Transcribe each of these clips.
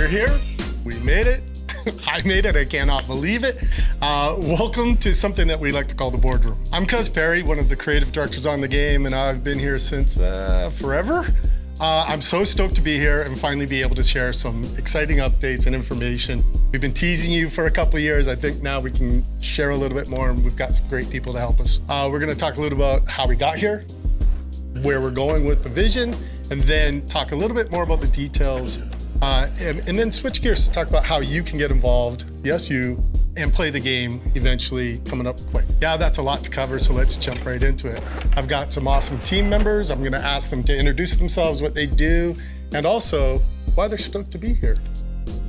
We're here. We made it. I made it. I cannot believe it. Welcome to something that we like to call the boardroom. I'm Cuz Perry, one of the creative directors on the game, and I've been here since forever. I'm so stoked to be here and finally be able to share some exciting updates and information. We've been teasing you for a couple of years. I think now we can share a little bit more, and we've got some great people to help us. We're going to talk a little about how we got here, where we're going with the vision, and then talk a little bit more about the details, and then switch gears to talk about how you can get involved, yes you, and play the game eventually coming up quick. Yeah, that's a lot to cover, so let's jump right into it. I've got some awesome team members. I'm gonna ask them to introduce themselves, what they do, and also why they're stoked to be here.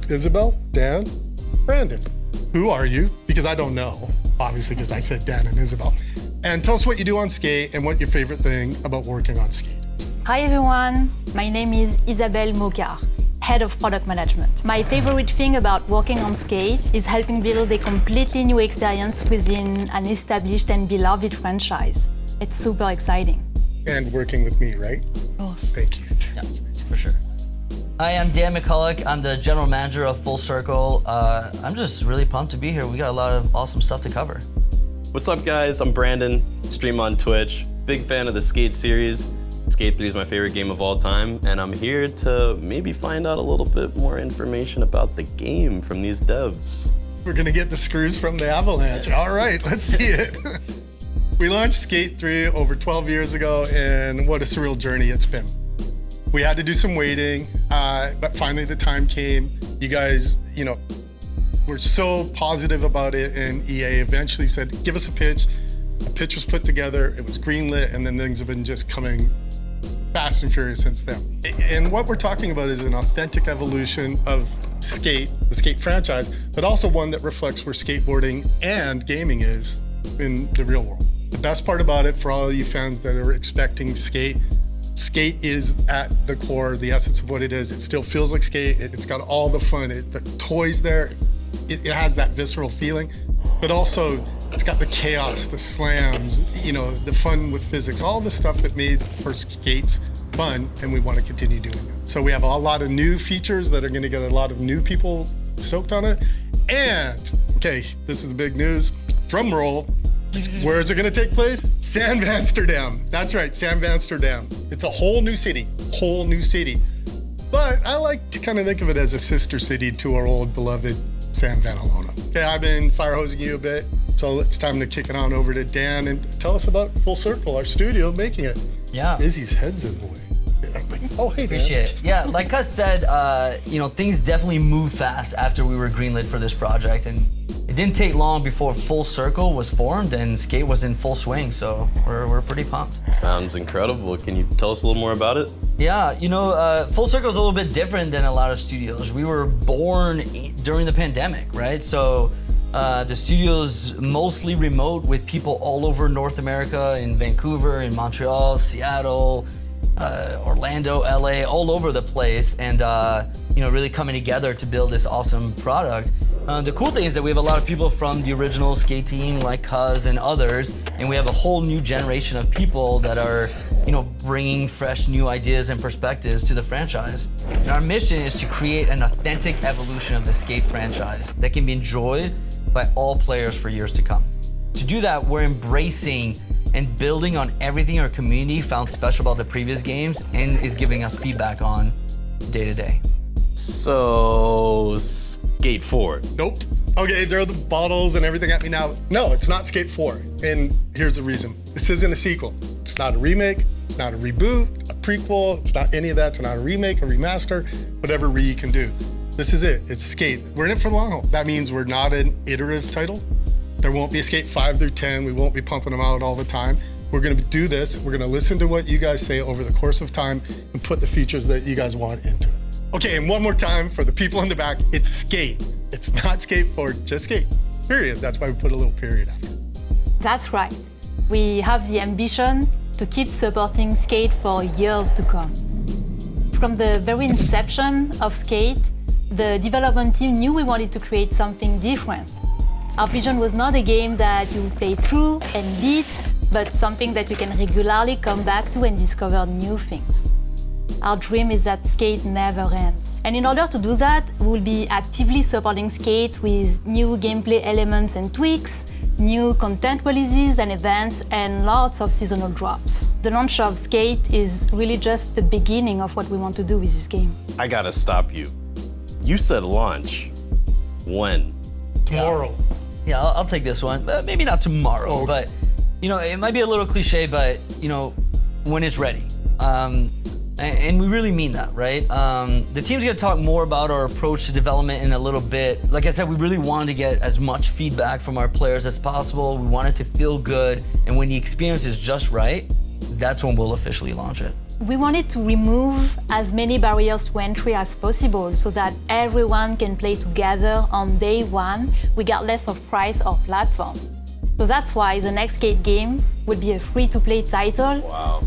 Isabel, Dan, Brandon. Who are you? Because I don't know, obviously, because I said Dan and Isabel. And tell us what you do on Skate and what your favorite thing about working on Skate is. Hi everyone, my name is Isabelle Mocard, Head of Product Management. My favorite thing about working on Skate is helping build a completely new experience within an established and beloved franchise. It's super exciting. And working with me, right? Of course. Thank you. Yeah, for sure. Hi, I'm Dan McCulloch. I'm the general manager of Full Circle. I'm just really pumped to be here. We got a lot of awesome stuff to cover. What's up, guys? I'm Brandon, stream on Twitch. Big fan of the Skate series. Skate 3 is my favorite game of all time, and I'm here to maybe find out a little bit more information about the game from these devs. We're gonna get the screws from the Avalanche. All right, let's see it. We launched Skate 3 over 12 years ago, and what a surreal journey it's been. We had to do some waiting, but finally the time came. You guys, were so positive about it, and EA eventually said, give us a pitch. A pitch was put together, it was greenlit, and then things have been just coming fast and furious since then. And what we're talking about is an authentic evolution of Skate, the Skate franchise, but also one that reflects where skateboarding and gaming is in the real world. The best part about it, for all you fans that are expecting Skate, Skate is at the core, the essence of what it is. It still feels like Skate. It's got all the fun. The toys there, it has that visceral feeling, but also it's got the chaos, the slams, the fun with physics, all the stuff that made first Skates fun, and we want to continue doing that. So we have a lot of new features that are going to get a lot of new people stoked on it. And, okay, this is the big news. Drum roll. Where is it going to take place? San Amsterdam. That's right, San Amsterdam. It's a whole new city. But I like to kind of think of it as a sister city to our old beloved San Vanalona. Okay, I've been fire hosing you a bit, so it's time to kick it on over to Dan and tell us about Full Circle, our studio making it. Yeah. Izzy's head's in the way. Oh, hey, Dan. Appreciate it. Yeah, like Cuz said, things definitely moved fast after we were greenlit for this project, and it didn't take long before Full Circle was formed and Skate was in full swing, so we're pretty pumped. Sounds incredible. Can you tell us a little more about it? Yeah, Full Circle is a little bit different than a lot of studios. We were born during the pandemic, right? So the studio's mostly remote with people all over North America, in Vancouver, in Montreal, Seattle, Orlando, LA, all over the place, and really coming together to build this awesome product. The cool thing is that we have a lot of people from the original Skate team, like Cuz and others, and we have a whole new generation of people that are, bringing fresh new ideas and perspectives to the franchise. And our mission is to create an authentic evolution of the Skate franchise that can be enjoyed by all players for years to come. To do that, we're embracing and building on everything our community found special about the previous games and is giving us feedback on day to day. So, Skate 4. Nope. Okay, throw the bottles and everything at me now. No, it's not Skate 4, and here's the reason. This isn't a sequel. It's not a remake, it's not a reboot, a prequel, it's not any of that. It's not a remake, a remaster, whatever Re can do. This is it, it's Skate. We're in it for the long haul. That means we're not an iterative title. There won't be a Skate 5 through 10. We won't be pumping them out all the time. We're gonna do this. We're gonna listen to what you guys say over the course of time and put the features that you guys want into it. Okay, and one more time for the people in the back, it's Skate. It's not Skate 4, just Skate, period. That's why we put a little period after. That's right. We have the ambition to keep supporting Skate for years to come. From the very inception of Skate, the development team knew we wanted to create something different. Our vision was not a game that you play through and beat, but something that you can regularly come back to and discover new things. Our dream is that Skate never ends. And in order to do that, we'll be actively supporting Skate with new gameplay elements and tweaks, new content releases and events, and lots of seasonal drops. The launch of Skate is really just the beginning of what we want to do with this game. I gotta stop you. You said launch. When? Tomorrow. Yeah, I'll take this one. Maybe not tomorrow, Oh. but you know, it might be a little cliche, but you know, when it's ready. And we really mean that, right? The team's gonna talk more about our approach to development in a little bit. Like I said, we really wanted to get as much feedback from our players as possible. We want it to feel good, and when the experience is just right, that's when we'll officially launch it. We wanted to remove as many barriers to entry as possible so that everyone can play together on day one, regardless of price or platform. So that's why the next Skate game will be a free-to-play title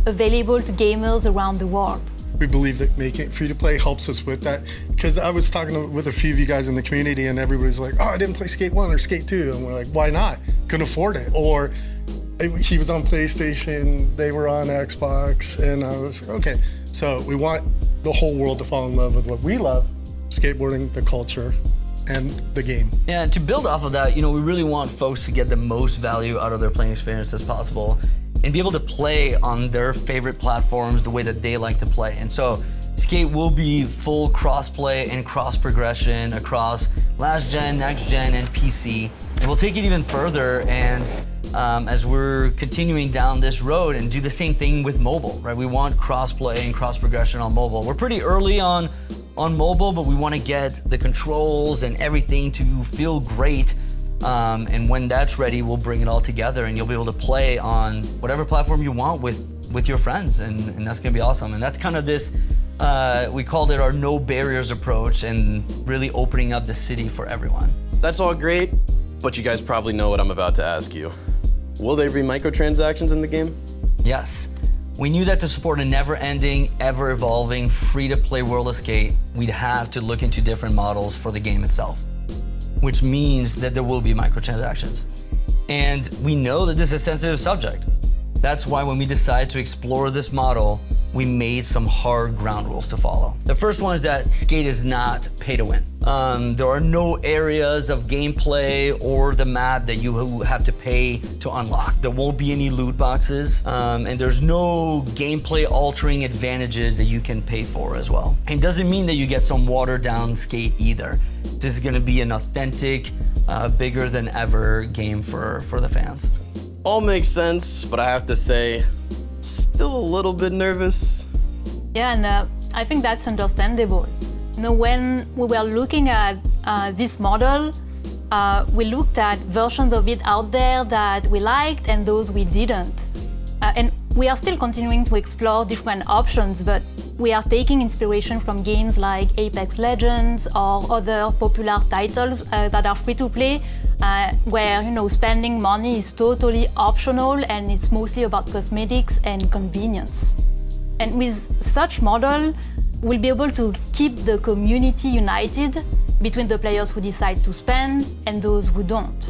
available to gamers around the world. We believe that making it free to play helps us with that. Because I was talking with a few of you guys in the community and everybody's like, oh, I didn't play Skate 1 or Skate 2. And we're like, why not? Couldn't afford it. Or he was on PlayStation, they were on Xbox. And I was like, okay. So we want the whole world to fall in love with what we love, skateboarding, the culture, and the game. Yeah, and to build off of that, you know, we really want folks to get the most value out of their playing experience as possible and be able to play on their favorite platforms the way that they like to play. And so Skate will be full cross-play and cross-progression across last gen, next gen, and PC. And we'll take it even further and as we're continuing down this road and do the same thing with mobile, right? We want cross-play and cross-progression on mobile. We're pretty early on mobile, but we want to get the controls and everything to feel great. And when that's ready, we'll bring it all together and you'll be able to play on whatever platform you want with your friends. And that's gonna be awesome. And that's kind of this, we called it our no barriers approach and really opening up the city for everyone. That's all great, but you guys probably know what I'm about to ask you. Will there be microtransactions in the game? Yes. We knew that to support a never-ending, ever-evolving, free-to-play world of Skate, we'd have to look into different models for the game itself, which means that there will be microtransactions. And we know that this is a sensitive subject. That's why when we decided to explore this model, we made some hard ground rules to follow. The first one is that Skate is not pay to win. There are no areas of gameplay or the map that you have to pay to unlock. There won't be any loot boxes, and there's no gameplay altering advantages that you can pay for as well. And it doesn't mean that you get some watered down Skate either. This is gonna be an authentic, bigger than ever game for the fans. All makes sense, but I have to say, still a little bit nervous. Yeah, and I think that's understandable. You know, when we were looking at this model, we looked at versions of it out there that we liked and those we didn't. And we are still continuing to explore different options, but we are taking inspiration from games like Apex Legends or other popular titles that are free to play, where spending money is totally optional and it's mostly about cosmetics and convenience. And with such model, we'll be able to keep the community united between the players who decide to spend and those who don't.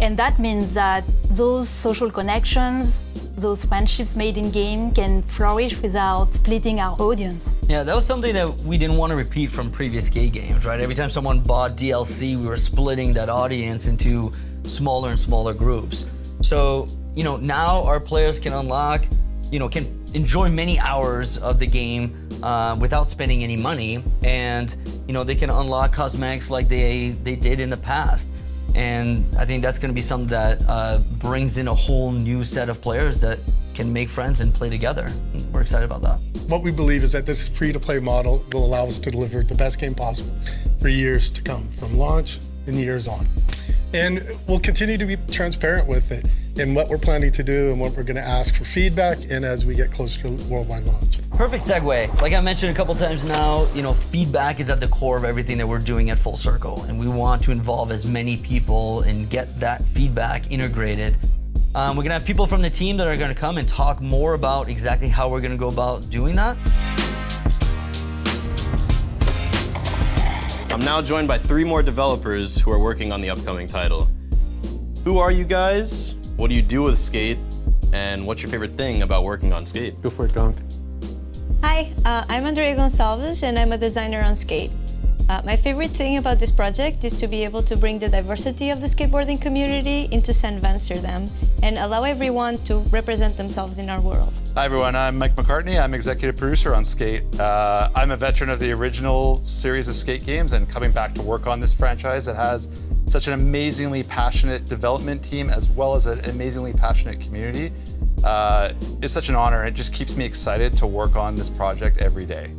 And that means that those social connections, those friendships made in game can flourish without splitting our audience. Yeah, that was something that we didn't want to repeat from previous Skate games, right? Every time someone bought DLC, we were splitting that audience into smaller and smaller groups. So, now our players can unlock, can enjoy many hours of the game without spending any money. And, they can unlock cosmetics like they did in the past. And I think that's going to be something that brings in a whole new set of players that can make friends and play together. We're excited about that. What we believe is that this free-to-play model will allow us to deliver the best game possible for years to come, from launch and years on. And we'll continue to be transparent with it in what we're planning to do and what we're going to ask for feedback and as we get closer to worldwide launch. Perfect segue. Like I mentioned a couple times now, feedback is at the core of everything that we're doing at Full Circle, and we want to involve as many people and get that feedback integrated. We're gonna have people from the team that are gonna come and talk more about exactly how we're gonna go about doing that. I'm now joined by 3 more developers who are working on the upcoming title. Who are you guys? What do you do with Skate? And what's your favorite thing about working on Skate? Go for it, Donk. Hi, I'm Andrea Gonçalves and I'm a designer on Skate. My favorite thing about this project is to be able to bring the diversity of the skateboarding community into St. Amsterdam and allow everyone to represent themselves in our world. Hi everyone, I'm Mike McCartney. I'm executive producer on Skate. I'm a veteran of the original series of Skate games and coming back to work on this franchise that has such an amazingly passionate development team as well as an amazingly passionate community. It's such an honor. It just keeps me excited to work on this project every day.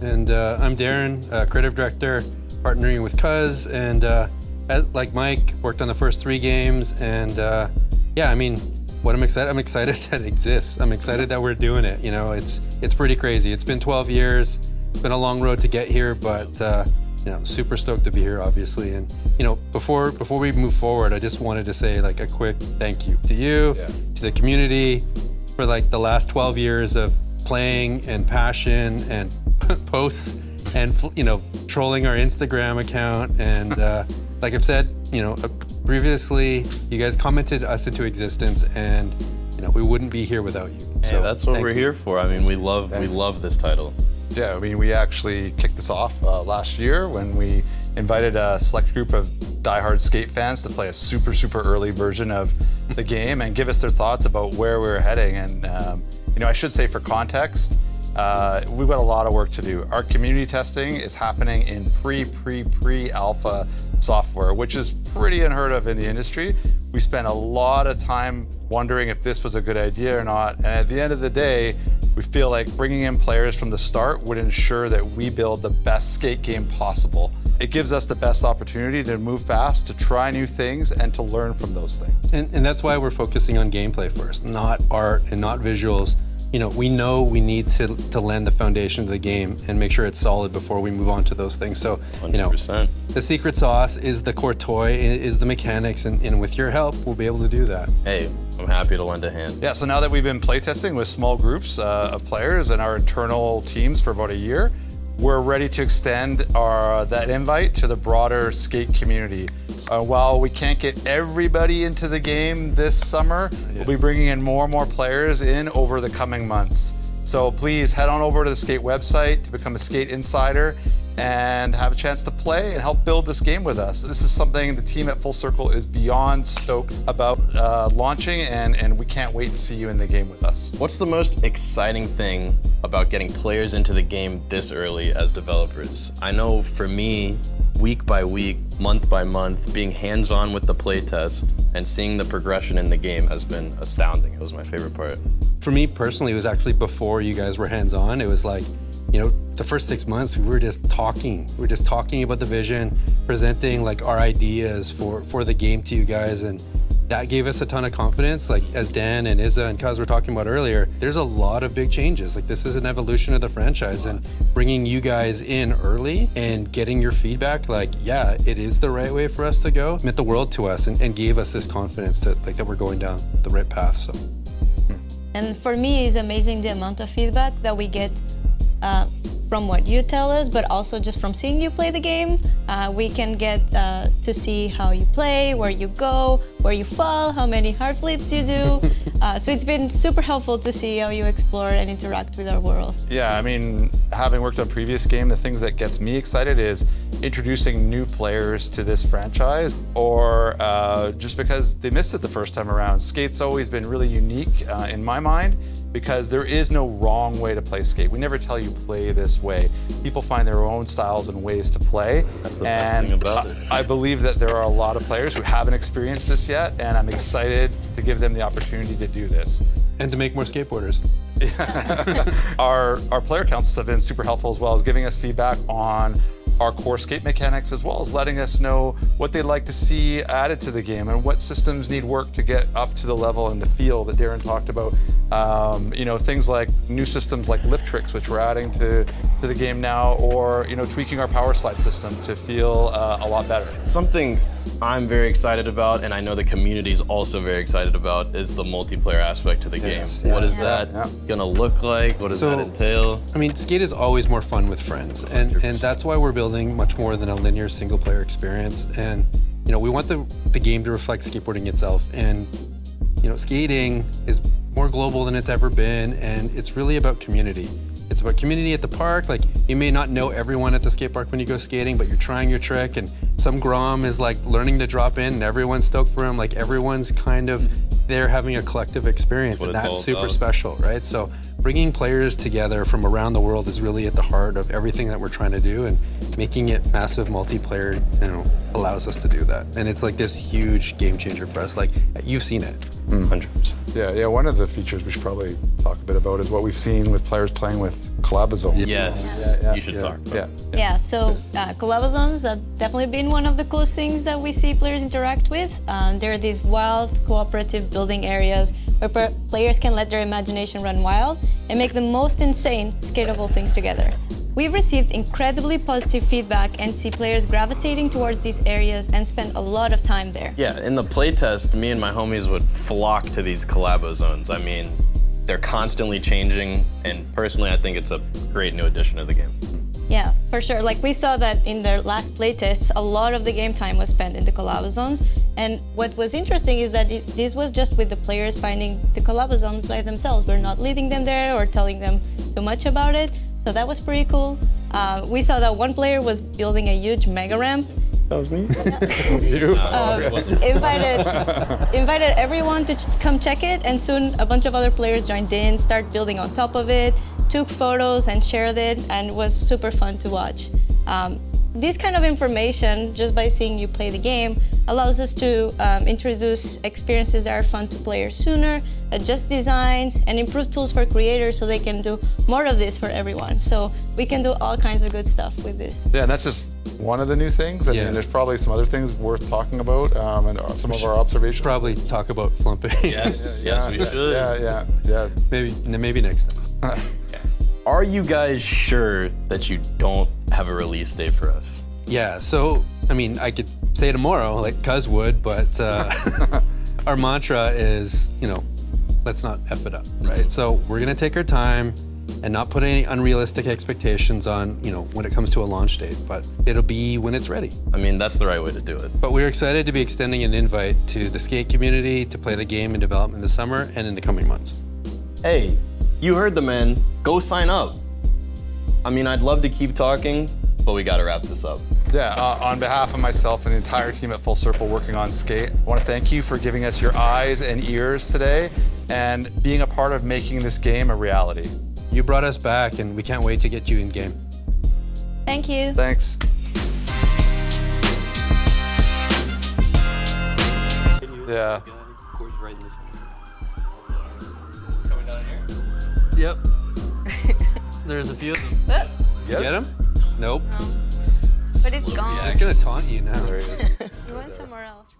And I'm Darren, creative director, partnering with Cuz, and like Mike, worked on the first 3 games. And yeah, I mean, I'm excited that it exists. I'm excited that we're doing it. You know, it's pretty crazy. It's been 12 years. It's been a long road to get here, but you know, super stoked to be here, obviously. And you know, before we move forward, I just wanted to say like a quick thank you to you, to the community, for like the last 12 years of playing and passion and posts and, you know, trolling our Instagram account. And like I've said, you know, previously, you guys commented us into existence, and you know, we wouldn't be here without you. Hey, that's what we're here for. I mean, we love this title. Yeah, I mean, we actually kicked this off last year when we invited a select group of diehard Skate fans to play a super early version of the game and give us their thoughts about where we were heading. And you know, I should say for context, we've got a lot of work to do. Our community testing is happening in pre-alpha software, which is pretty unheard of in the industry. We spent a lot of time wondering if this was a good idea or not. And at the end of the day, we feel like bringing in players from the start would ensure that we build the best skate game possible. It gives us the best opportunity to move fast, to try new things, and to learn from those things. And that's why we're focusing on gameplay first, not art and not visuals. You know we need to land the foundation of the game and make sure it's solid before we move on to those things. So, 100%. you know, the secret sauce is the core toy, is the mechanics, and with your help, we'll be able to do that. Hey, I'm happy to lend a hand. Yeah, so now that we've been playtesting with small groups of players and our internal teams for about a year, we're ready to extend that invite to the broader skate community. While we can't get everybody into the game this summer, we'll be bringing in more and more players in over the coming months. So please head on over to the Skate website to become a Skate Insider and have a chance to play and help build this game with us. This is something the team at Full Circle is beyond stoked about launching, and we can't wait to see you in the game with us. What's the most exciting thing about getting players into the game this early as developers? I know for me, week by week, month by month, being hands-on with the playtest and seeing the progression in the game has been astounding. It was my favorite part. For me personally, it was actually before you guys were hands-on. It was like, you know, the first 6 months, we were just talking. We were just talking about the vision, presenting like our ideas for the game to you guys, and that gave us a ton of confidence. Like as Dan and Izza and Kaz were talking about earlier, there's a lot of big changes. Like this is an evolution of the franchise, and bringing you guys in early and getting your feedback, like, yeah, it is the right way for us to go, meant the world to us and gave us this confidence to like that we're going down the right path. So. And for me, it's amazing the amount of feedback that we get from what you tell us, but also just from seeing you play the game. We can get to see how you play, where you go, where you fall, how many hard flips you do. So it's been super helpful to see how you explore and interact with our world. Yeah, I mean, having worked on previous game, the things that gets me excited is introducing new players to this franchise, or just because they missed it the first time around. Skate's always been really unique in my mind, because there is no wrong way to play skate. We never tell you play this way. People find their own styles and ways to play. That's the best thing about it. I believe that there are a lot of players who haven't experienced this yet, and I'm excited to give them the opportunity to do this. And to make more skateboarders. Our player councils have been super helpful as well as giving us feedback on our core skate mechanics, as well as letting us know what they'd like to see added to the game and what systems need work to get up to the level and the feel that Darren talked about. You know, things like new systems like lip tricks, which we're adding to the game now, or, you know, tweaking our power slide system to feel a lot better. Something I'm very excited about, and I know the community is also very excited about, is the multiplayer aspect to the game. Yeah. What is that gonna look like? What does that entail? I mean, skate is always more fun with friends, and that's why we're building much more than a linear single-player experience. And you know, we want the game to reflect skateboarding itself. And you know, skating is more global than it's ever been, and it's really about community. It's about community at the park. Like, you may not know everyone at the skate park when you go skating, but you're trying your trick, and some Grom is like learning to drop in, and everyone's stoked for him. Like, everyone's kind of there having a collective experience, That's what and it's that's all super about. special, right? So bringing players together from around the world is really at the heart of everything that we're trying to do, and making it massive multiplayer, allows us to do that. And it's like this huge game changer for us. Like, you've seen it. 100%. Yeah, one of the features we should probably talk a bit about is what we've seen with players playing with Collabozones. Yes, Yeah, you should talk about it. Yeah, so Collabozones, that's definitely been one of the coolest things that we see players interact with. There are these wild cooperative building areas where players can let their imagination run wild and make the most insane skatable things together. We've received incredibly positive feedback and see players gravitating towards these areas and spend a lot of time there. Yeah, in the playtest, me and my homies would flock to these collabo zones. I mean, they're constantly changing, and personally, I think it's a great new addition to the game. Yeah, for sure. Like, we saw that in their last playtests, a lot of the game time was spent in the collabo zones. And what was interesting is that this was just with the players finding the collabo zones by themselves. We're not leading them there or telling them too much about it. So that was pretty cool. We saw that one player was building a huge mega ramp. That was me? Invited everyone to come check it, and soon a bunch of other players joined in, started building on top of it, took photos and shared it, and it was super fun to watch. This kind of information, just by seeing you play the game, allows us to introduce experiences that are fun to players sooner, adjust designs, and improve tools for creators so they can do more of this for everyone. So we can do all kinds of good stuff with this. Yeah, and that's just one of the new things. I Yeah. mean, there's probably some other things worth talking about, and some of our observations. Probably talk about flumping. Yes, yes, we should. Yeah. Maybe next time. Are you guys sure that you don't have a release date for us? Yeah, so, I mean, I could say tomorrow, like Cuz would, but our mantra is, let's not F it up, right? So we're gonna take our time and not put any unrealistic expectations on, when it comes to a launch date, but it'll be when it's ready. I mean, that's the right way to do it. But we're excited to be extending an invite to the skate community to play the game in development this summer and in the coming months. Hey, you heard the man. Go sign up. I mean, I'd love to keep talking, but we gotta wrap this up. Yeah, on behalf of myself and the entire team at Full Circle working on Skate, I want to thank you for giving us your eyes and ears today and being a part of making this game a reality. You brought us back, and we can't wait to get you in game. Thank you. Thanks. Yeah. Yep. There's a few of them. Get him? Nope. But it's gone. He's gonna taunt you now. There he is. You went somewhere else.